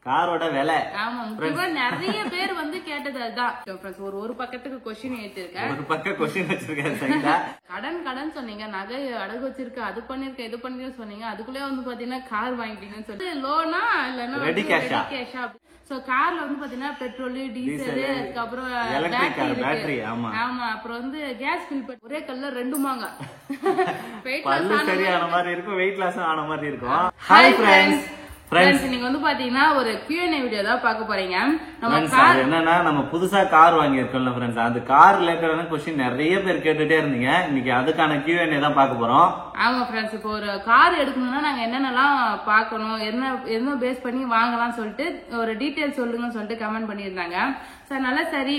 காரோட விலை. ஆமா, முக்கியமா நிறைய பேர் வந்து கேட்டது அதுதான். ஒரு பக்கத்துக்கு கொஸ்டின் ஏத்திருக்கேன், ஒரு பக்கம் கொஸ்டின் வச்சிருக்கேன். கடன் சொன்னீங்க, நகை அடகு வச்சிருக்க, அது பண்ணிருக்க, இது பண்ணிருக்க சொன்னீங்க. அதுக்குள்ளே வந்து பாத்தீங்கன்னா கார் வாங்கிட்டீங்கன்னு சொல்லி லோனா இல்லன்னா ரெடி கேஷா. சோ கார்ல வந்து பாத்தீங்கன்னா பெட்ரோல், டீசல், அதுக்கப்புறம் பேட்டரி. ஆமா, அப்புறம் வந்து கேஸ் ஃபில் பண்ணி ஒரே கல்ல 2 மாங்க பல்லு சரியான மாதிரி இருக்கும், வெயிட் லாஸ் ஆன மாதிரி இருக்கும். ஹாய் ஃப்ரெண்ட்ஸ், நீங்க வந்து பாத்தீங்கன்னா ஒரு Q&A வீடியோ தான் பார்க்க போறீங்க. என்னன்னா நம்ம புதுசா கார் வாங்கியிருக்கோம்ல ஃப்ரெண்ட்ஸ், அந்த கார் ரிலேட்டடான கொஸ்டின் நிறைய பேர் கேட்டுட்டே இருந்தீங்க. இன்னைக்கு அதுக்கான Q&A தான் பார்க்க போறோம். ஆமா ஃப்ரெண்ட்ஸ், இப்போ ஒரு கார் எடுக்கணும்னா நாங்க என்னென்னலாம் பார்க்கணும், என்ன பேஸ் பண்ணி வாங்கலாம்னு சொல்லிட்டு ஒரு டீடைல் சொல்லுங்கன்னு சொல்லிட்டு கமெண்ட் பண்ணியிருந்தாங்க. அதனால சரி,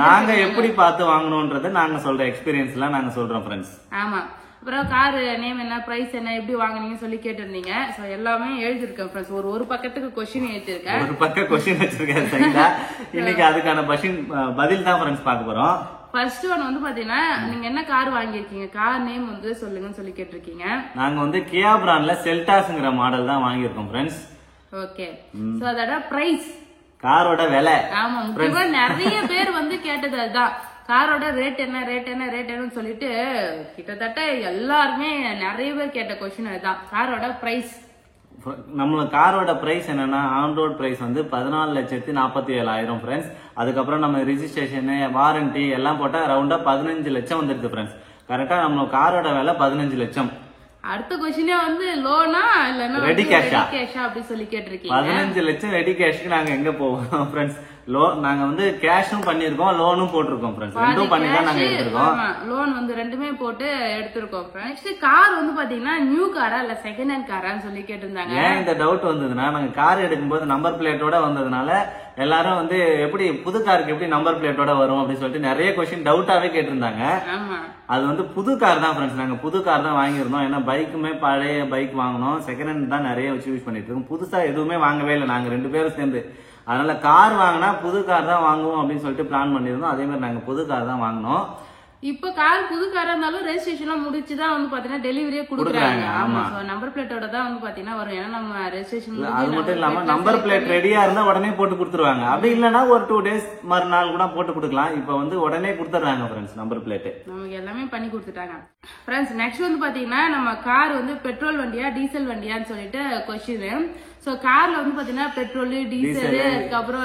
நாங்க எப்படி பார்த்து வாங்கணும்ன்றது நாங்க சொல்ற எக்ஸ்பீரியன்ஸ்லாம் நாங்க சொல்றோம் ஃப்ரெண்ட்ஸ். ஆமா, அப்புறம் கார் நேம் என்ன, பிரைஸ் என்ன, எப்படி வாங்குனீங்கன்னு சொல்லி கேட்டிருந்தீங்க. சோ எல்லாமே எழுதிருக்கேன் ஃப்ரெண்ட்ஸ். ஒரு பக்கத்துக்கு கொஸ்டின் எழுதிருக்கேன், ஒரு பக்கம் கொஸ்டின் வச்சிருக்கேன். இன்னைக்கு அதுக்கான பதில் தான் ஃப்ரெண்ட்ஸ் பார்க்க போறோம். ஃபர்ஸ்ட் ஒன் வந்து பாத்தீங்கன்னா, நீங்க என்ன கார் வாங்கியிருக்கீங்க, கார் நேம் வந்து சொல்லுங்கன்னு சொல்லி கேட்டிருக்கீங்க. நாங்க வந்து கியா பிராண்ட்ல செல்டாஸ்ங்கிற மாடல் தான் வாங்கியிருக்கோம் ஃப்ரெண்ட்ஸ். ஓகே, சோ அதோட பிரைஸ், காரோட விலை. ஆமா, முக்கியமா நிறைய பேர் வந்து கேட்டது அதுதான். காரோட ரேட் என்னன்னு சொல்லிட்டு கிட்டத்தட்ட எல்லாருமே நிறைய பேர் கேட்ட கொஸ்டின் அதுதான், காரோட பிரைஸ். நம்ம காரோட பிரைஸ் என்னன்னா, ஆன் ரோட் பிரைஸ் வந்து 14,47,000 ஃப்ரெண்ட்ஸ். அதுக்கப்புறம் நம்ம ரிஜிஸ்ட்ரேஷன், வாரண்டி எல்லாம் போட்டா ரவுண்டா 15 லட்சம் வந்துருக்கு ஃப்ரெண்ட்ஸ். கரெக்டா நம்ம காரோட விலை 15 லட்சம். அடுத்த கொஸ்டினே வந்து லோனா இல்லன்னா ரெடி கேஷா அப்படி சொல்லி கேட்டிருக்கீங்க. 15 லட்சம் ரெடி கேஷ்க்கு நாங்க எங்க போவோம் ஃப்ரெண்ட்ஸ்? நாங்க வந்து கேஷும் பண்ணிருக்கோம், லோனும் போட்டிருக்கோம் ஃப்ரெண்ட்ஸ். ரெண்டும் பண்ணி தான் நாங்க எடுத்திருக்கோம். லோன் வந்து ரெண்டுமே போட்டு எடுத்திருக்கோம். நெக்ஸ்ட் கார் வந்து பாத்தீங்கன்னா நியூ காரா இல்ல செகண்ட் ஹேண்ட் காரான்னு சொல்லி கேட்டிருந்தாங்க. ஏன் இந்த டவுட் வந்ததுன்னா, நாங்க கார் எடுக்கும்போது நம்பர் பிளேட்டோட வந்ததுனால எல்லாரும் வந்து எப்படி புது காருக்கு எப்படி நம்பர் பிளேட்டோட வரும் அப்படின்னு சொல்லிட்டு நிறைய கொஸ்டின் டவுட்டாவே கேட்டிருந்தாங்க. அது வந்து புது கார் தான் ஃப்ரெண்ட்ஸ், நாங்க புது கார் தான் வாங்கியிருந்தோம். ஏன்னா பைக்குமே பழைய பைக் வாங்கணும், செகண்ட் ஹேண்ட் தான் நிறைய வச்சு யூஸ் பண்ணிட்டு இருக்கோம். புதுசா எதுவுமே வாங்கவே இல்லை நாங்க 2 பேரும் சேர்ந்து. அதனால கார் வாங்கினா புது கார் தான் வாங்குவோம் அப்படின்னு சொல்லிட்டு பிளான் பண்ணிருந்தோம். அதே மாதிரி நாங்க புது கார் தான் வாங்கினோம். இப்ப கார் புது காரா இருந்தாலும் ரெஜிஸ்ட்ரேஷன் முடிச்சுதான் வந்து பாத்தீங்கன்னா டெலிவரியே கொடுக்குறாங்க. ஆமா, நம்பர் பிளேட்டோட தான் வந்து பாத்தீங்கன்னா வரும். ஏன்னா நம்ம ரெஜிஸ்ட்ரேஷன் அது மட்டும் இல்லாம நம்பர் பிளேட் ரெடியா இருந்தா உடனே போட்டு கொடுத்துருவாங்க. அப்படி இல்லன்னா ஒரு 2 டேஸ் மறுநாள் கூட போட்டு கொடுக்கலாம். இப்ப வந்து உடனே கொடுத்துறாங்க ஃப்ரெண்ட்ஸ் நம்பர் பிளேட். நமக்கு எல்லாமே பண்ணி கொடுத்துட்டாங்க ஃப்ரெண்ட்ஸ். நெக்ஸ்ட் வந்து பாத்தீங்கன்னா, நம்ம கார் வந்து பெட்ரோல் வண்டியா டீசல் வண்டியான்னு சொல்லிட்டு கொஸ்டின். சோ கார்ல வந்து பாத்தீங்கன்னா பெட்ரோல், டீசல், அதுக்கப்புறம்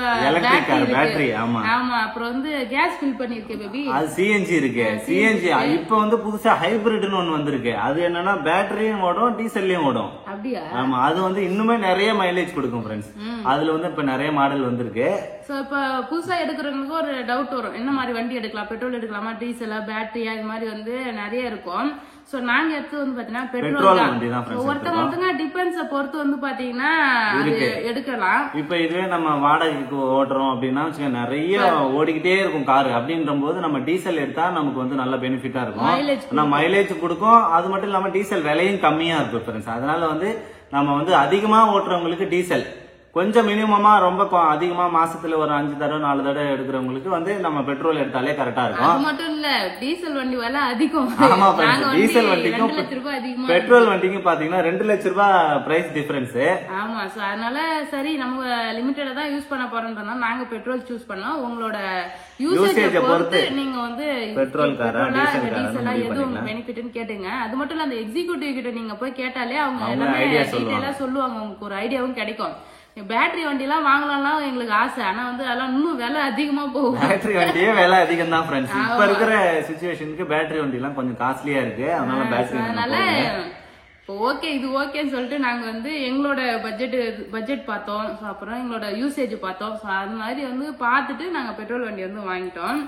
பேட்டரி. ஆமா, அப்புறம் வந்து கேஸ் ஃபில் பண்ணிருக்கு பேபி, அது சிஎன்ஜி இருக்கு. சிஎன்ஜி இப்ப வந்து புதுசா ஹைபிரிட்னு ஒன்னு வந்திருக்கு. அது என்னன்னா பேட்டரியும் ஓடும், டீசல்லயும் ஓடும். அப்படியா? ஆமா, அது வந்து இன்னுமே நிறைய மைலேஜ் கொடுக்கும் ஃப்ரெண்ட்ஸ். அதுல வந்து இப்ப நிறைய மாடல் வந்திருக்கு. சோ இப்ப புதுசா எடுக்கிறவங்களுக்கு ஒரு டவுட் வரும், என்ன மாதிரி வண்டி எடுக்கலாம், பெட்ரோல் எடுக்கலாமா, டீசலா, பேட்டரியா, இது மாதிரி வந்து நிறைய இருக்கும். சோ நாங்க எடுத்து வந்து பாத்தீங்கன்னா பெட்ரோல் தான். ஒருத்தவங்க டிபெண்ட்ஸ பொறுத்து வந்து பாத்தீங்கன்னா எடுக்கலாம். இப்ப இதுவே நம்ம வாடகைக்கு ஓட்டுறோம் அப்படின்னா நிறைய ஓடிக்கிட்டே இருக்கும் காரு. அப்படின்ற போது நம்ம டீசல் எடுத்தா நமக்கு வந்து நல்ல பெனிஃபிட்டா இருக்கும், மைலேஜ் கொடுக்கும். அது மட்டும் இல்லாம டீசல் விலையும் கம்மியா இருக்கும் ஃப்ரெண்ட்ஸ். அதனால வந்து நம்ம வந்து அதிகமா ஓட்டுறவங்களுக்கு டீசல், கொஞ்சம் மினிமமா ரொம்ப அதிகமா மாசத்துல ஒரு 5 தடவை 4 தடவை எடுக்கிறவங்களுக்கு வந்து நம்ம பெட்ரோல் எடுத்தாலே கரெக்டா இருக்கும். அது மட்டும் இல்ல, டீசல் வண்டி விலை அதிகம். ஆமா, டீசல் வண்டிக்கும் பெட்ரோல் வண்டிக்கும் பாத்தீங்கன்னா 2 லட்சம் ரூபாய் பிரைஸ் டிஃபரன்ஸ். ஆமா, சோ அதனால சரி நம்ம லிமிட்டடா தான் யூஸ் பண்ண போறோம்ன்றதா நாங்க பெட்ரோல் சூஸ் பண்ணோம். உங்களோட யூசேஜ் பொறுத்து நீங்க வந்து பெட்ரோல் காரா டீசலா எது உங்களுக்கு பெனிஃபிட்னு கேட்டுங்க. அது மட்டும் இல்ல, அந்த எக்ஸிக்யூட்டிவ் கிட்ட நீங்க போய் கேட்டாலே அவங்க எல்லாமே டீடைலா சொல்லுவாங்க, உங்களுக்கு ஒரு ஐடியாவும் கிடைக்கும். பேட்டரி வண்டி எல்லாம் வாங்கலாம் எங்களுக்கு ஆசை, ஆனா வந்து அதெல்லாம் இன்னும் விலை அதிகமா போகும். பேட்டரி வண்டியே விலை அதிகம் தான் ஃப்ரெண்ட்ஸ். இப்ப இருக்கிற சிச்சுவேஷனுக்கு பேட்டரி வண்டி எல்லாம் கொஞ்சம் காஸ்ட்லியா இருக்கு. அதனால பேட்டரி ஓகே, இது ஓகேன்னு சொல்லிட்டு நாங்க வந்து எங்களோட பட்ஜெட் பார்த்தோம். அப்புறம் எங்களோட யூசேஜ் பார்த்தோம். அது மாதிரி வந்து பார்த்துட்டு நாங்க பெட்ரோல் வண்டி வந்து வாங்கிட்டோம்.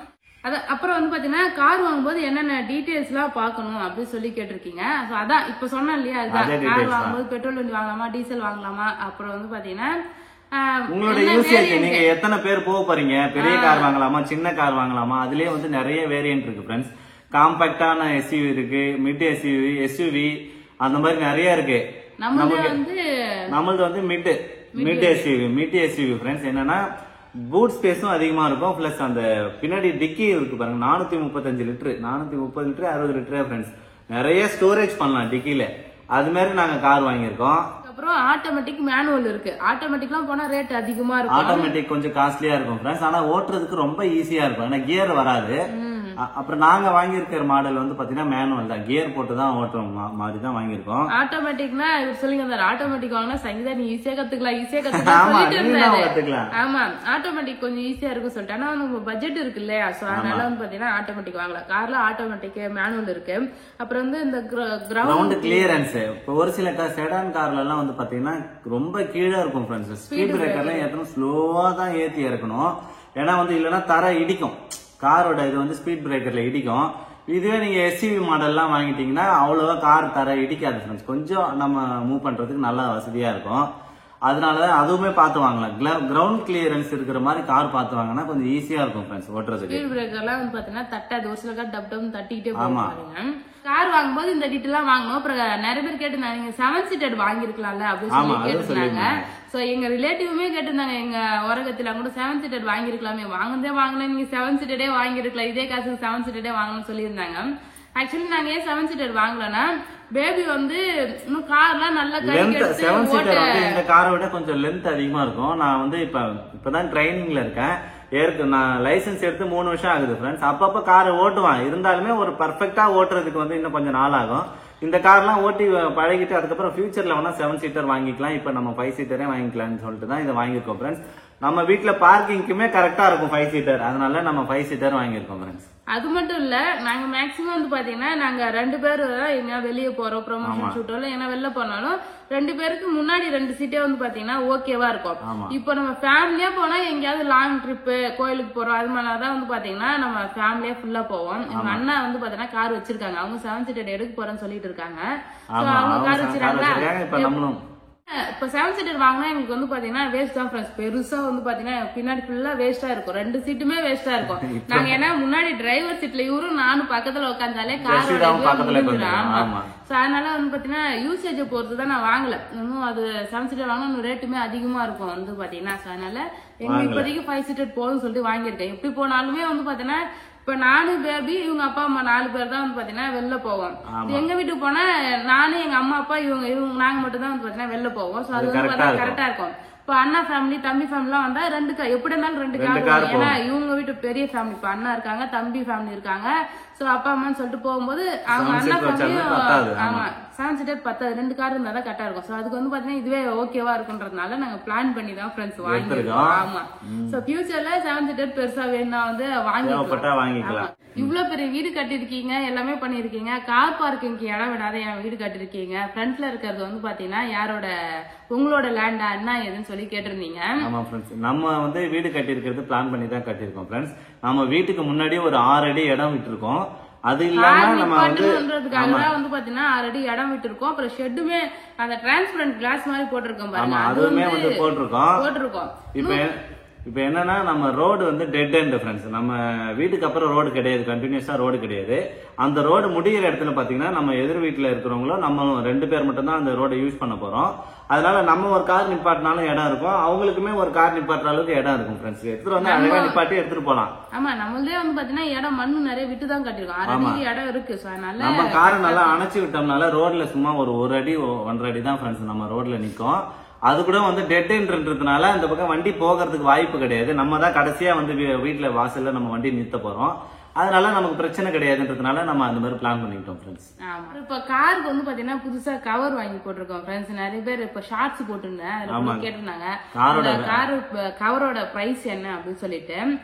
அப்புறம் வந்து பாத்தீங்கன்னா, கார் வாங்கும்போது என்னென்ன டீடைல்ஸ் எல்லாம் பாக்கணும் அப்படின்னு சொல்லி கேட்டிருக்கீங்க. அதான் இப்ப சொன்னேன் இல்லையா, அதுதான் கார் வாங்கும்போது பெட்ரோல் வண்டி வாங்கலாமா, டீசல் வாங்கலாமா, அப்புறம் வந்து பாத்தீங்கன்னா உங்களோட யூசேஜ், நீங்க எத்தனை பேர் போக போறீங்க, பெரிய கார் வாங்கலாமா, சின்ன கார் வாங்கலாமா, அதுலயே வந்து நிறைய வேரியன்ட் இருக்கு ஃப்ரெண்ட்ஸ். காம்பாக்டான எஸ்யூவி இருக்கு, மிட் எஸ்யூவி அந்த மாதிரி நிறைய இருக்கு. நம்மளது வந்து மிட் எஸ்யூவி ஃப்ரெண்ட்ஸ். என்னன்னா பூட் ஸ்பேஸும் அதிகமா இருக்கும், பிளஸ் அந்த பின்னாடி டிக்கி இருக்கு பாருங்க, 435 லிட்டர் 430 லிட்டர் 60 லிட்டர் ஃப்ரெண்ட்ஸ். நிறைய ஸ்டோரேஜ் பண்ணலாம் டிக்கில. அது மாதிரி நாங்க கார் வாங்கியிருக்கோம். அப்புறம் ஆட்டோமேட்டிக் மேனுவல் இருக்கு. ஆட்டோமேட்டிக்லாம் போனா ரேட் அதிகமா இருக்கும். ஆட்டோமேட்டிக் கொஞ்சம் காஸ்ட்லியா இருக்கும் ஃப்ரெண்ட்ஸ். ஆனா ஓட்டுறதுக்கு ரொம்ப ஈஸியா இருக்கும். ஏன்னா கியர் வராது. அப்புறம் நாங்க வாங்கியிருக்கிற மாடல் வந்து பாத்தீங்கன்னா மேனுவல் தான், கியர் போட்டு தான் ஓட்டுற மாதிரி தான் வாங்கியிருக்கோம். ஆட்டோமேட்டிக்னா இவர் சொல்லுங்க ஆட்டோமேட்டிக் வாங்கினா சங்கீதா நீ ஈஸியா கத்துக்கலாம் சொல்லிட்டு இருந்தாரு. ஆமா ஆட்டோமேட்டிக் கொஞ்சம் ஈஸியா இருக்கும் சொல்லிட்டு. ஆனா நம்ம பட்ஜெட் இருக்கு இல்லையா, சோ அதனால வந்து பாத்தீங்கன்னா ஆட்டோமேட்டிக் வாங்கலாம். கார்ல ஆட்டோமேட்டிக் மேனுவல் இருக்கு. அப்புறம் வந்து இந்த கிரவுண்ட் கிளியரன்ஸ் இப்போ ஒரு சில செடான் கார்ல எல்லாம் வந்து பாத்தீங்கன்னா ரொம்ப கீழே இருக்கும் ஃப்ரெண்ட்ஸ். ஸ்பீட் பிரேக்கர்ல ஏத்தணும், ஸ்லோவா தான் ஏத்தி இறக்கணும். ஏன்னா வந்து இல்லைன்னா தர இடிக்கும், காரோட இது வந்து ஸ்பீட் பிரேக்கர்ல இடிக்கும். இதுவே நீங்க எஸ்யூவி மாடல்லாம் வாங்கிட்டீங்கன்னா அவ்வளவா கார் தர இடிக்காது ஃப்ரெண்ட்ஸ். கொஞ்சம் நம்ம மூவ் பண்றதுக்கு நல்லா வசதியா இருக்கும். அதனாலதான் அதுவுமே பார்த்து வாங்கலாம். கிரவுண்ட் கிளியரன்ஸ் இருக்கிற மாதிரி கார் பார்த்து வாங்கினா கொஞ்சம் ஈஸியா இருக்கும் ஃப்ரெண்ட்ஸ் ஓட்டுறதுக்கு. ஸ்பீட் பிரேக்கர்லாம் வந்து பாத்தீங்கன்னா தட்டாது, ஒரு சில கார் டப் டப் தட்டிக்கிட்டே போவாங்க. கார் வாங்கும்போது இந்த டீட்டெயிலாம் வாங்கணும். அப்புறம் நிறைய பேர் கேட்டிருந்தாங்க நீங்க 7 சீட்டட் வாங்கிருக்கலாம்ல அப்படின்னு சொல்லி கேட்டிருந்தாங்க. சோ எங்க ரிலேட்டிவுமே கேட்டிருந்தாங்க, எங்க உரகத்துல கூட 7 சீட்டட் வாங்கிருக்கலாமே, வாங்கல நீங்க 7 சீட்டடே வாங்கிருக்கலாம், இதே காசுக்கு 7 சீட்டடே வாங்கணும்னு சொல்லியிருந்தாங்க. ஆக்சுவலி நாங்க ஏன் 7 சீட்டட் வாங்கலன்னா பேபி வந்து இன்னும் கார்லாம் நல்லா லென்த் 7 சீட்டர் வந்து இந்த காரை விட கொஞ்சம் லென்த் அதிகமா இருக்கும். நான் வந்து இப்பதான் ட்ரைனிங்ல இருக்கேன். நான் லைசன்ஸ் எடுத்து 3 வருஷம் ஆகுது ஃப்ரெண்ட்ஸ். அப்பப்ப காரை ஓட்டுவான், இருந்தாலுமே ஒரு பர்ஃபெக்டா ஓட்டுறதுக்கு வந்து இன்னும் கொஞ்சம் நாள் ஆகும். இந்த கார்லாம் ஓட்டி பழகிட்டு அதுக்கப்புறம் ஃபியூச்சர்ல வேணா 7 சீட்டர் வாங்கிக்கலாம். இப்ப நம்ம 5 சீட்டரே வாங்கிக்கலாம்னு சொல்லிட்டு தான் இதை வாங்கியிருக்கோம் ஃப்ரெண்ட்ஸ். நம்ம வீட்டுல பார்க்கிங்க்குமே கரெக்டா இருக்கும் 5 சீட்டர், அதனால நம்ம 5 சீட்டர் வாங்கியிருக்கோம் ஃப்ரெண்ட்ஸ். அது மட்டும் இல்ல, நாங்க மேக்சிமம் வந்து பாத்தீங்கன்னா நாங்க 2 பேர் எங்க வெளியே போறோம் ப்ரொமோஷன் ஷூட்டோ ஏன்னா வெளில போனாலும் 2 பேருக்கு முன்னாடி 2 சீட்டே வந்து பாத்தீங்கன்னா ஓகேவா இருக்கும். இப்போ நம்ம ஃபேமிலியா போனா எங்கேயாவது லாங் ட்ரிப் கோயிலுக்கு போறோம், அது மாதிரிதான் வந்து பாத்தீங்கன்னா நம்ம ஃபேமிலியா ஃபுல்லா போவோம். எங்க அண்ணா வந்து பாத்தீங்கன்னா கார் வச்சிருக்காங்க, அவங்க 7 சீட்டர் எடுக்க போறேன்னு சொல்லிட்டு இருக்காங்க. அவங்க கார் வச்சிருக்காங்க. இப்ப 7 சீட்டர் வாங்கினா எங்களுக்கு வந்து பாத்தீங்கன்னா வேஸ்ட் தான் ஃப்ரெண்ட்ஸ். பெருசா வந்து பாத்தீங்கன்னா பின்னாடி ஃபுல்லா வேஸ்டா இருக்கும், 2 சீட்டுமே வேஸ்டா இருக்கும். நாங்க ஏன்னா முன்னாடி டிரைவர் சீட்ல இவரும் நானும் பக்கத்துல உட்காந்தாலே காரோட அதனால வந்து பாத்தீங்கன்னா யூசேஜ் பொறுத்து தான் நான் வாங்கல. இன்னும் அது 7 சீட்டர் வாங்கினா ரேட்டுமே அதிகமா இருக்கும் வந்து பாத்தீங்கன்னா. அதனால எங்க இப்போதைக்கு 5 சீட்டர் போதும்னு சொல்லிட்டு வாங்கியிருக்கேன். எப்படி போனாலுமே வந்து பாத்தீங்கன்னா இப்ப நானும் பேபி இவங்க அப்பா அம்மா 4 பேர் தான் வந்து பாத்தீங்கன்னா வெளில போவோம். எங்க வீட்டுக்கு போனா நானும் எங்க அம்மா அப்பா இவங்க நாங்க மட்டும் தான் வந்து பாத்தீங்கன்னா வெளில போவோம். சோ அது வந்து பாத்தீங்கன்னா கரெக்டா இருக்கும். இப்ப அண்ணா ஃபேமிலி தம்பி ஃபேமிலி எல்லாம் வந்தா 2 கார் எப்படி இருந்தாலும் 2 கார். ஏன்னா இவங்க வீட்டு பெரிய ஃபேமிலி, இப்ப அண்ணா இருக்காங்க, தம்பி ஃபேமிலி இருக்காங்க. சோ அப்பா அம்மான்னு சொல்லிட்டு போகும்போது அவங்க அண்ணா ஃபேமிலியும் ஆமா 7 சீட்டர் 10 2 கார் இருந்தா தான் கரெக்டா இருக்கும். சோ அதுக்கு வந்து பாத்தீங்கன்னா இதுவே ஓகேவா இருக்குன்றதுனால நாங்க பிளான் பண்ணி தான் ஃப்ரெண்ட்ஸ் வாங்கிருக்கோம். ஆமா சோ ஃபியூச்சர்ல 7 சீட்டர் பெருசா வேணும்னா வந்து வாங்கிக்கலாம். இவ்வளவு பெரிய வீடு கட்டிருக்கீங்க, எல்லாமே பண்ணிருக்கீங்க, கார் பார்க்கிங்க்கு இடம் விடாத என் வீடு கட்டிருக்கீங்க. ஃப்ரண்ட்ல இருக்கிறது வந்து பாத்தீங்கன்னா யாரோட உங்களோட லேண்டா என்ன ஏதுன்னு சொல்லி கேட்டிருந்தீங்க. ஆமா ஃப்ரெண்ட்ஸ், நம்ம வந்து வீடு கட்டிருக்கிறது பிளான் பண்ணி தான் கட்டிருக்கோம் ஃப்ரெண்ட்ஸ். நம்ம வீட்டுக்கு முன்னாடி ஒரு 6 அடி இடம் விட்டுருக்கோம். அது இல்லாம நம்ம வந்து பாத்தீங்கன்னா 6 அடி இடம் விட்டுருக்கோம். அப்புறம் ஷெட்டுமே அந்த டிரான்ஸ்பரண்ட் கிளாஸ் மாதிரி போட்டிருக்கோம் பாருங்க, அதுவுமே வந்து போட்டிருக்கோம். இப்ப என்னன்னா நம்ம ரோடு வந்து டெட் எண்ட் ஃப்ரெண்ட்ஸ். நம்ம வீட்டுக்கு அப்புறம் ரோடு கிடையாது, கண்டினியூஸா ரோடு கிடையாது. அந்த ரோடு முடிகிற இடத்துல பாத்தீங்கன்னா நம்ம எதிர் வீட்டுல இருக்கிறவங்களும் நம்ம 2 பேர் மட்டும் தான் அந்த ரோடை யூஸ் பண்ண போறோம். அதனால நம்ம ஒரு கார் நிப்பாட்டினாலும் இடம் இருக்கும், அவங்களுக்குமே ஒரு கார் நிப்பாட்டுற அளவுக்கு இடம் இருக்கும் ஃப்ரெண்ட்ஸ். எடுத்துட்டு வந்து அழகா நிப்பாட்டி எடுத்துட்டு போலாம். ஆமா நம்மளே வந்து பாத்தீங்கன்னா இடம் மண்ணு நிறைய விட்டு தான் கட்டிருக்கோம், 6 அடி இடம் இருக்கு. நம்ம காரை நல்லா அணைச்சு விட்டோம்னால ரோட்ல சும்மா ஒரு 1 அடி 1.5 அடி தான் ஃப்ரெண்ட்ஸ் நம்ம ரோட்ல நிக்கும். அது கூட வந்து டெட் எண்ட்ன்றதுனால அந்த பக்கம் வண்டி போகிறதுக்கு வாய்ப்பு கிடையாது. நம்ம தான் கடைசியா வந்து வீட்டுல வாசல்ல நம்ம வண்டி நிறுத்த போறோம். அதனால நமக்கு பிரச்சனை கிடையாதுன்றதுனால நம்ம அந்த மாதிரி பிளான் பண்ணிட்டோம் ஃப்ரெண்ட்ஸ். இப்ப காருக்கு வந்து பாத்தீங்கன்னா புதுசா கவர் வாங்கி போட்டிருக்கோம் ஃப்ரெண்ட்ஸ். நிறைய பேர் இப்ப ஷார்ட்ஸ் போட்டிருந்தேன், கேட்டிருந்தாங்க கார் கவரோட பிரைஸ் என்ன அப்படின்னு சொல்லிட்டு.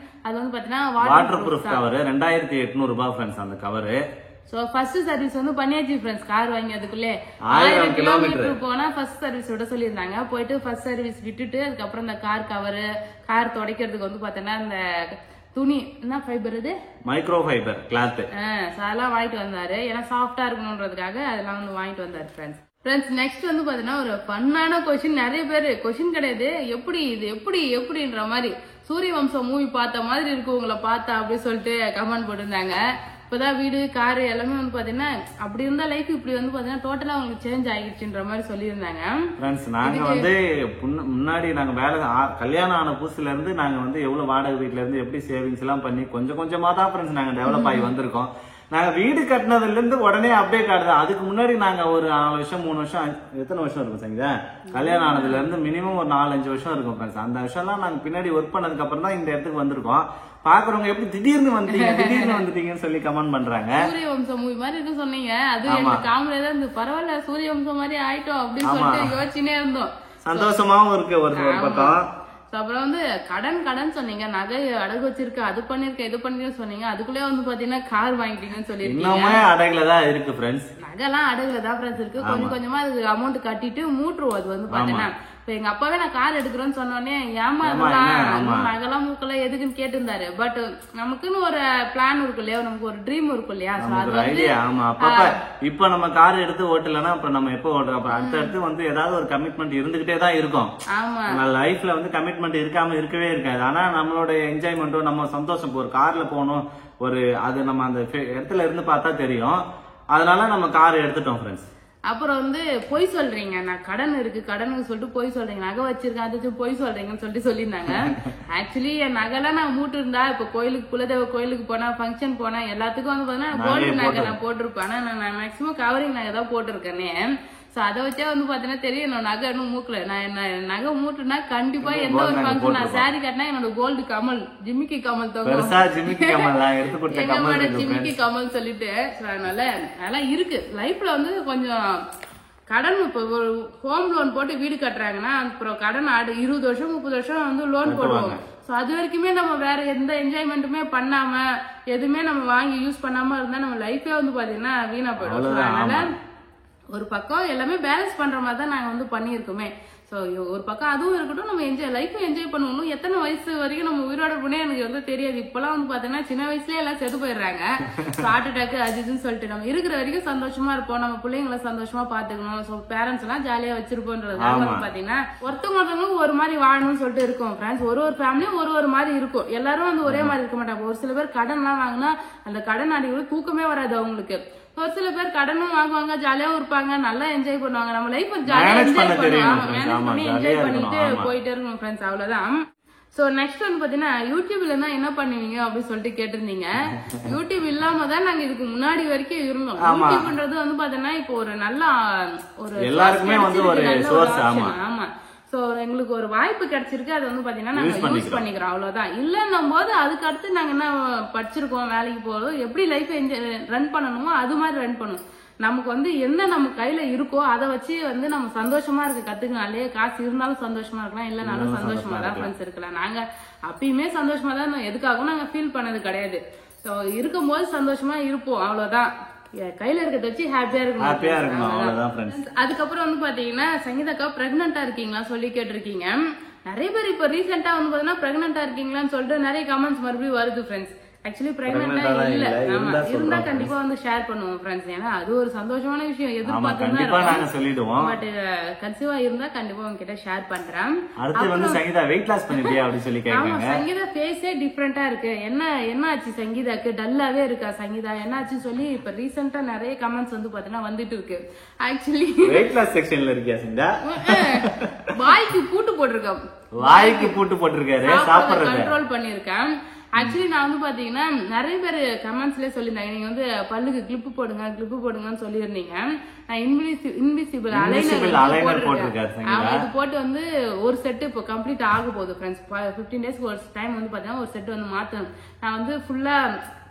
அது வந்து பாத்தீங்கன்னா வாட்டர் ப்ரூஃப் கவர் 2800 ரூபாய் ஃப்ரெண்ட்ஸ் அந்த கவரு. சோ ஃபர்ஸ்ட் சர்வீஸ் வந்து பண்ணியாச்சு ஃப்ரெண்ட்ஸ். கார் வாங்கி அதுக்குள்ளே 1000 கிலோமீட்டர் போனா ஃபர்ஸ்ட் சர்வீஸ் விட சொல்லியிருந்தாங்க. போயிட்டு ஃபர்ஸ்ட் சர்வீஸ் விட்டுட்டு அதுக்கப்புறம் இந்த கார் கவரு கார் துடைக்கிறதுக்கு வந்து பாத்தீங்கன்னா இந்த துணி என்ன ஃபைபர், இது மைக்ரோ ஃபைபர் கிளாத், அதெல்லாம் வாங்கிட்டு வந்தாரு. ஏன்னா சாஃப்டா இருக்கணும்ன்றதுக்காக அதெல்லாம் வந்து வாங்கிட்டு வந்தாரு ஃப்ரெண்ட்ஸ். நெக்ஸ்ட் வந்து பாத்தீங்கன்னா ஒரு ஃபன்னான கொஸ்டின். நிறைய பேர் கொஸ்டின் கிடையாது, எப்படி இது எப்படின்ற மாதிரி சூரிய வம்சம் மூவி பார்த்த மாதிரி இருக்கு உங்களை பார்த்தா அப்படின்னு சொல்லிட்டு கமெண்ட் போட்டிருந்தாங்க. இப்பதான் வீடு காரு எல்லாமே வந்து பாத்தீங்கன்னா அப்படி இருந்த லைஃப் இப்படி வந்து பாத்தீங்கன்னா டோட்டலா அவங்களுக்கு சேஞ்ச் ஆகிடுச்சுன்ற மாதிரி சொல்லியிருந்தாங்க. நாங்க வந்து முன்னாடி நாங்க கல்யாணம் ஆன புதுசுல இருந்து நாங்க வந்து எவ்வளவு வாடகை வீட்டுல இருந்து எப்படி சேவிங்ஸ் எல்லாம் பண்ணி கொஞ்சம் கொஞ்சமா தான் ஃப்ரெண்ட்ஸ் நாங்க டெவலப் ஆகி வந்திருக்கோம். நாங்க வீடு கட்டினதுல இருந்து உடனே அப்டேட் ஆடுது. அதுக்கு முன்னாடி நாங்க ஒரு 4 வருஷம் 3 வருஷம் எத்தனை வருஷம் இருக்கும் சங்கீதா? கல்யாணம் ஆனதுல இருந்து மினிமம் ஒரு 4-5 வருஷம் இருக்கும் ஃப்ரெண்ட்ஸ். அந்த வருஷம்லாம் நாங்க பின்னாடி ஒர்க் பண்ணதுக்கு அப்புறம் தான் இந்த இடத்துக்கு வந்திருக்கோம். பாக்குறவங்க எப்படி திடீர்னு வந்துட்டீங்கன்னு சொல்லி கமெண்ட் பண்றாங்க. சூரிய வம்சம் மூவி மாதிரி இருக்கு சொன்னீங்க. அது எனக்கு காமெடியா தான் இருந்து, பரவாயில்ல சூரிய வம்சம் மாதிரி ஆயிட்டோம் அப்படின்னு சொல்லிட்டு யோசிச்சுனே இருந்தோம். சந்தோஷமாவும் இருக்கு ஒரு பக்கம். அப்புறம் வந்து கடன் சொன்னீங்க, நகை அடகு வச்சிருக்க, அது பண்ணிருக்க, இது பண்ணிருக்க சொன்னீங்க. அதுக்குள்ளே வந்து பாத்தீங்கன்னா கார் வாங்கிட்டீங்கன்னு சொல்லிருக்கீங்க. இன்னுமே அடகுலதான் இருக்கு ஃப்ரெண்ட்ஸ். நகைலாம் அடகுலதான் ஃப்ரெண்ட்ஸ் இருக்கு. கொஞ்சம் கொஞ்சமா அதுக்கு அமௌண்ட் கட்டிட்டு மூட்டுருவோம். அது வந்து பாத்தீங்கன்னா இப்ப எங்க அப்பாவே நான் கார் எடுக்கிறேன்னு சொன்னோடனே ஏமா நகைலாம் மூக்கெல்லாம் எதுக்குன்னு கேட்டிருந்தாரு. பட் நமக்குன்னு ஒரு பிளான் இருக்கும் இல்லையா, நமக்கு ஒரு ட்ரீம் இருக்கும் இல்லையா. இப்ப நம்ம கார் எடுத்து ஓட்டலன்னா அப்புறம் நம்ம எப்ப ஓட்டுறோம், அப்புறம் அடுத்தடுத்து வந்து ஏதாவது ஒரு கமிட்மெண்ட் இருந்துகிட்டே தான் இருக்கும். லைஃப்ல வந்து கமிட்மெண்ட் இருக்காம இருக்கவே இருக்காது. ஆனா நம்மளோட என்ஜாய்மெண்ட்டும் நம்ம சந்தோஷம், ஒரு கார்ல போகணும், ஒரு அது நம்ம அந்த இடத்துல இருந்து பார்த்தா தெரியும். அதனால நம்ம கார் எடுத்துட்டோம் ஃப்ரெண்ட்ஸ். அப்புறம் வந்து பொய் சொல்றீங்க, நான் கடன் இருக்கு கடனுக்கு சொல்லிட்டு பொய் சொல்றீங்க, நகை வச்சிருக்கேன் அது பொய் சொல்றீங்கன்னு சொல்லியிருந்தாங்க. ஆக்சுவலி என் நகைலாம் நான் மூட்டு இருந்தா இப்ப கோயிலுக்கு, குலதெய்வ கோயிலுக்கு போனா, ஃபங்க்ஷன் போனா எல்லாத்துக்கும் வந்து பாத்தீங்கன்னா கோல்டு நகை நான் போட்டிருப்பேன். ஆனா நான் மேக்சிமம் கவரிங் நகை தான் போட்டிருக்கேனே. சோ அதை வச்சே வந்து பாத்தீங்கன்னா தெரியும் என்னோட நகை இன்னும் மூக்கல. நான் என்ன நகை மூட்டுனா கண்டிப்பா எந்த ஒரு ஃபங்க்ஷன் நான் சாரி கட்டினா என்னோட கோல்டு கமல், ஜிமிக்கி கமல் என்னோட ஜிமிக்கி கமல் சொல்லிட்டு. அதனால அதெல்லாம் இருக்கு லைஃப்ல வந்து கொஞ்சம் கடன். இப்ப ஒரு ஹோம் லோன் போட்டு வீடு கட்டுறாங்கன்னா அப்புறம் கடன் 20 வருஷம் 30 வருஷம் வந்து லோன் போடுவாங்க. சோ அது வரைக்குமே நம்ம வேற எந்த என்ஜாய்மெண்ட்டுமே பண்ணாம எதுவுமே நம்ம வாங்கி யூஸ் பண்ணாம இருந்தா நம்ம லைஃபே வந்து பாத்தீங்கன்னா வீணா போயிடும். அதனால ஒரு பக்கம் எல்லாமே பேலன்ஸ் பண்ற மாதிரி தான் நாங்க வந்து பண்ணியிருக்கோமே. சோ ஒரு பக்கம் அதுவும் இருக்கட்டும், நம்ம லைஃப் என்ஜாய் பண்ணணும். எத்தனை வயசு வரைக்கும் நம்ம உயிரோட போனே எனக்கு வந்து தெரியாது. இப்பெல்லாம் வந்து பாத்தீங்கன்னா சின்ன வயசுலயே எல்லாம் செத்து போயிடுறாங்க. ஹார்ட் அட்டாக் அதுன்னு சொல்லிட்டு நம்ம இருக்கிற வரைக்கும் சந்தோஷமா இருப்போம், நம்ம பிள்ளைங்களை சந்தோஷமா பாத்துக்கணும். சோ பேரண்ட்ஸ் எல்லாம் ஜாலியா வச்சிருப்போன்றதுனால வந்து பாத்தீங்கன்னா ஒருத்தவங்களுக்கு ஒரு மாதிரி வாழணும்னு சொல்லிட்டு இருக்கும் ஃப்ரெண்ட்ஸ். ஒரு ஃபேமிலியும் ஒரு மாதிரி இருக்கும். எல்லாரும் வந்து ஒரே மாதிரி இருக்க மாட்டாங்க. ஒரு சில பேர் கடன் எல்லாம் வாங்கினா அந்த கடன் அடிக்கடி தூக்கமே வராது அவங்களுக்கு. ஒரு சில பேர் கடனும் வாங்குவாங்க, ஜாலியாவும் இருப்பாங்க, நல்லா என்ஜாய் பண்ணுவாங்க. நம்ம லைஃப் ஜாலியா என்ஜாய் பண்ணுவாங்க, என்ஜாய் பண்ணிட்டு போயிட்டே இருக்கணும் ஃப்ரெண்ட்ஸ். அவ்வளவுதான். சோ நெக்ஸ்ட் வந்து பாத்தீங்கன்னா யூடியூப்ல இருந்தா என்ன பண்ணுவீங்க அப்படின்னு சொல்லிட்டு கேட்டிருந்தீங்க. யூடியூப் இல்லாம தான் நாங்க இதுக்கு முன்னாடி வரைக்கும் இருந்தோம். யூடியூப்ன்றது வந்து பாத்தீங்கன்னா இப்போ ஒரு நல்ல ஒரு எல்லாருக்குமே வந்து ஒரு சோர்ஸ். ஆமா. சோ எங்களுக்கு ஒரு வாய்ப்பு கிடைச்சிருக்கு. அது வந்து பாத்தீங்கன்னா நாங்க யூஸ் பண்ணிக்கிறோம். அவ்வளவுதான். இல்லன்னும் போது அதுக்கு அடுத்து நாங்க என்ன படிச்சிருக்கோம், வேலைக்கு போறோம், எப்படி லைஃப் ரன் பண்ணணுமோ அது மாதிரி ரன் பண்ணணும். நமக்கு வந்து என்ன நம்ம கையில இருக்கோ அதை வச்சு வந்து நம்ம சந்தோஷமா இருக்க கத்துக்கனாலே, காசு இருந்தாலும் சந்தோஷமா இருக்கலாம், இல்லனாலும் சந்தோஷமா தான் ஃப்ரெண்ட்ஸ் இருக்கலாம். நாங்க அப்பயுமே சந்தோஷமா தான், எதுக்காகவும் நாங்க ஃபீல் பண்ணது கிடையாது. சோ இருக்கும்போது சந்தோஷமா இருப்போம், அவ்வளவுதான். கையில இருக்கிறத வச்சு ஹாப்பியா இருக்கணும். அதுக்கப்புறம் வந்து பாத்தீங்கன்னா சங்கீதாக்கா பிரெக்னெண்டா இருக்கீங்களா சொல்லி கேட்டிருக்கீங்க. நிறைய பேர் இப்ப ரீசெண்டா வந்து பாத்தீங்கன்னா பிரெக்னெண்டா இருக்கீங்களான்னு சொல்லிட்டு நிறைய கமெண்ட்ஸ் மறுபடியும் வருது ஃப்ரெண்ட்ஸ். ஆக்சுவலி பிரெக்னெண்டா இல்ல, இருந்தா கண்டிப்பா வந்து ஷேர் பண்ணுவோம் ஃப்ரெண்ட்ஸ். ஏன்னா அது ஒரு சந்தோஷமான விஷயம், எதிர்பார்த்துதான். பட் கன்சீவா இருந்தா கண்டிப்பா உங்ககிட்ட ஷேர் பண்றேன். சங்கீதா ஃபேஸே டிஃபரெண்டா இருக்கு, என்ன ஆச்சு சங்கீதாக்கு, டல்லாவே இருக்கா சங்கீதா, என்ன ஆச்சுன்னு சொல்லி இப்ப ரீசெண்டா நிறைய கமெண்ட்ஸ் வந்து பாத்தீங்கன்னா வந்துட்டு இருக்கு. ஆக்சுவலி வெயிட் லாஸ் செக்ஷன்ல இருக்கியா சங்கீதா? வாய்க்கு பூட்டு போட்டிருக்கேன், வாய்க்கு பூட்டு போட்டிருக்காரு, சாப்பிடுறது கண்ட்ரோல் பண்ணிருக்கேன். ஆக்சுவலி நான் வந்து பாத்தீங்கன்னா நிறைய பேர் கமெண்ட்ஸ்லயே சொல்லியிருந்தாங்க, நீங்க வந்து பல்லுக்கு கிளிப்பு போடுங்கன்னு சொல்லியிருந்தீங்க. நான் இன்விசிபிள் அலைனர் போட்டிருக்கேன். இது போட்டு வந்து ஒரு செட்டு இப்போ கம்ப்ளீட் ஆக போகுது ஃப்ரெண்ட்ஸ். 15 டேஸ்க்கு ஒரு டைம் வந்து பாத்தீங்கன்னா ஒரு செட் வந்து மாத்தணும். நான் வந்து ஃபுல்லா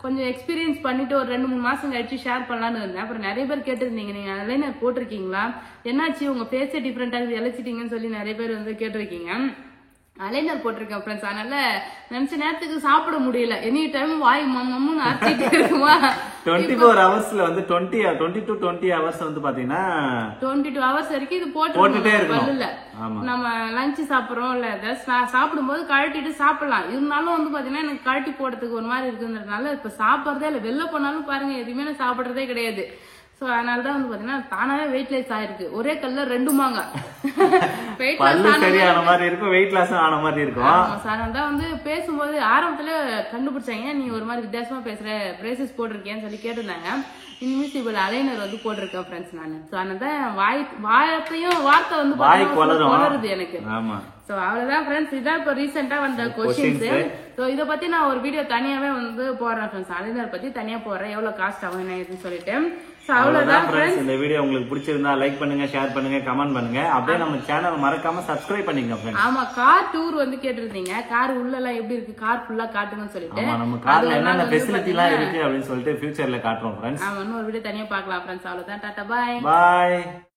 கொஞ்சம் எக்ஸ்பீரியன்ஸ் பண்ணிட்டு ஒரு 2-3 மாசம் கழிச்சு ஷேர் பண்ணலான்னு இருந்தேன். அப்புறம் நிறைய பேர் கேட்டிருந்தீங்க, நீங்க அலைனர் போட்டிருக்கீங்களா, என்னாச்சு உங்க ஃபேஸே டிஃப்ரெண்டா இருக்குது, இழைச்சிட்டீங்கன்னு சொல்லி நிறைய பேர் வந்து கேட்டிருக்கீங்க. அலைனர் போட்டிருக்கேன் ஃப்ரெண்ட்ஸ். அதனால நினைச்ச நேரத்துக்கு சாப்பிட முடியல, எனி டைம் வாய் மம்முன்னு அரைச்சிட்டு இருக்குமா. 24 ஹவர்ஸ்ல வந்து 20 to 20 ஹவர்ஸ் வந்து பாத்தீங்கன்னா 22 ஹவர்ஸ் வரைக்கும் இது போட்டுட்டே இருக்கணும். நம்ம லஞ்ச் சாப்பிடுறோம் இல்ல ஏதாவது சாப்பிடும்போது கழட்டிட்டு சாப்பிடலாம். இருந்தாலும் வந்து பாத்தீங்கன்னா எனக்கு கழட்டி போடுறதுக்கு ஒரு மாதிரி இருக்குன்றதுனால இப்ப சாப்பிடறதே இல்ல. வெளில போனாலும் பாருங்க எதுவுமே நான் சாப்பிடுறதே கிடையாது. சோ அதனாலதான் வந்து பாத்தீங்கன்னா தானாவே வெயிட் லாஸ் ஆயிருக்கு. ஒரே கல்ல 2 மாங்க சரியான மாதிரி இருக்கும், வெயிட் லாஸ் ஆன மாதிரி இருக்கும். அதனால வந்து பேசும்போது ஆரம்பத்துல கண்டுபிடிச்சாங்க, நீ ஒரு மாதிரி வித்தியாசமா பேசுற, பிரேசஸ் போட்டிருக்கேன்னு சொல்லி கேட்டிருந்தாங்க. இன்விசிபிள் அலைனர் வந்து போட்டிருக்கேன் ஃப்ரெண்ட்ஸ் நானு. சோ அதனால வார்த்தை வந்து வளருது எனக்கு. சோ அவ்வளவுதான் ஃப்ரெண்ட்ஸ், இதான் இப்போ ரீசெண்டா வந்த கொஸ்டின்ஸ். சோ இத பத்தி நான் ஒரு வீடியோ தனியாவே வந்து போடுறேன் ஃப்ரெண்ட்ஸ், அலைனர் பத்தி தனியா போடுறேன், எவ்வளவு காஸ்ட் ஆகும் என்ன ஏதுன்னு சொல்லிட்டு. சோ அவ்வளவுதான் ஃப்ரெண்ட்ஸ், இந்த வீடியோ உங்களுக்கு பிடிச்சிருந்தா லைக் பண்ணுங்க, ஷேர் பண்ணுங்க, கமெண்ட் பண்ணுங்க. அப்படியே நம்ம சேனல் மறக்காம சப்ஸ்கிரைப் பண்ணிக்கங்க ஃப்ரெண்ட்ஸ். ஆமா, கார் டூர் வந்து கேட்டிருந்தீங்க, கார் உள்ள எல்லாம் எப்படி இருக்கு, கார் ஃபுல்லா காட்டுங்கன்னு சொல்லிட்டு. ஆமா, நம்ம கார்ல என்னென்ன ஃபெசிலிட்டி எல்லாம் இருக்கு அப்படின்னு சொல்லிட்டு ஃபியூச்சர்ல காட்டுறோம் ஃப்ரெண்ட்ஸ். ஆமா, இன்னொரு வீடியோ தனியா பார்க்கலாம் ஃப்ரெண்ட்ஸ். அவ்வளவுதான், டாடா பாய். பாய்.